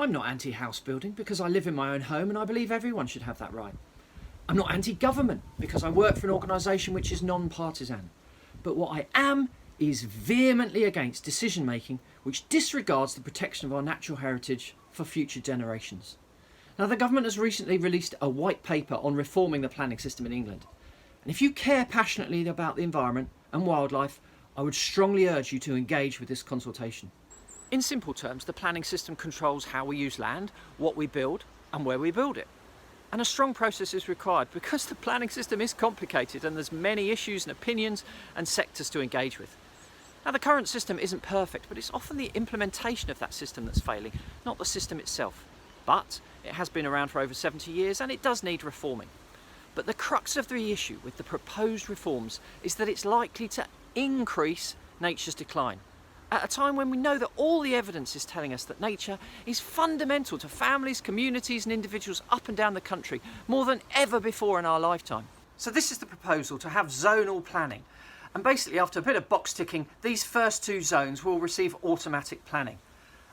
I'm not anti-house building because I live in my own home and I believe everyone should have that right. I'm not anti-government because I work for an organisation which is non-partisan. But what I am is vehemently against decision making which disregards the protection of our natural heritage for future generations. Now, the government has recently released a white paper on reforming the planning system in England. And if you care passionately about the environment and wildlife, I would strongly urge you to engage with this consultation. In simple terms, the planning system controls how we use land, what we build and where we build it. And a strong process is required because the planning system is complicated and there's many issues and opinions and sectors to engage with. Now, the current system isn't perfect, but it's often the implementation of that system that's failing, not the system itself. But it has been around for over 70 years and it does need reforming. But the crux of the issue with the proposed reforms is that it's likely to increase nature's decline. At a time when we know that all the evidence is telling us that nature is fundamental to families, communities and individuals up and down the country more than ever before in our lifetime. So this is the proposal to have zonal planning. And basically, after a bit of box ticking, these first two zones will receive automatic planning.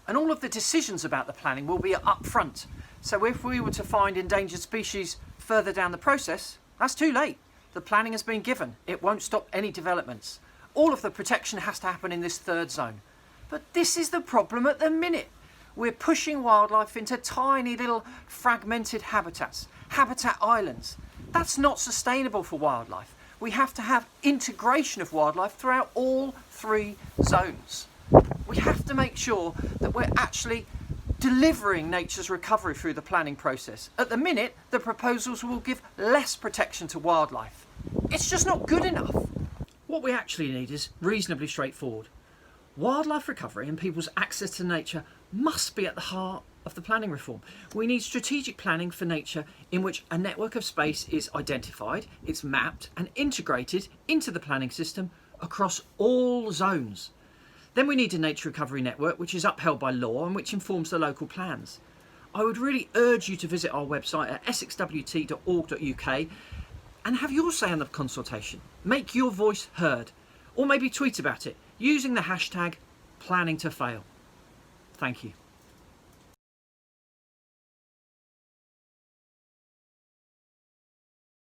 And all of the decisions about the planning will be up front. So if we were to find endangered species further down the process, that's too late. The planning has been given. It won't stop any developments. All of the protection has to happen in this third zone. But this is the problem at the minute. We're pushing wildlife into tiny little fragmented habitats, habitat islands. That's not sustainable for wildlife. We have to have integration of wildlife throughout all three zones. We have to make sure that we're actually delivering nature's recovery through the planning process. At the minute, the proposals will give less protection to wildlife. It's just not good enough. What we actually need is reasonably straightforward. Wildlife recovery and people's access to nature must be at the heart of the planning reform. We need strategic planning for nature in which a network of space is identified, it's mapped and integrated into the planning system across all zones. Then we need a nature recovery network which is upheld by law and which informs the local plans. I would really urge you to visit our website at essexwt.org.uk and have your say on the consultation. Make your voice heard, or maybe tweet about it using the hashtag #PlanningToFail. Thank you.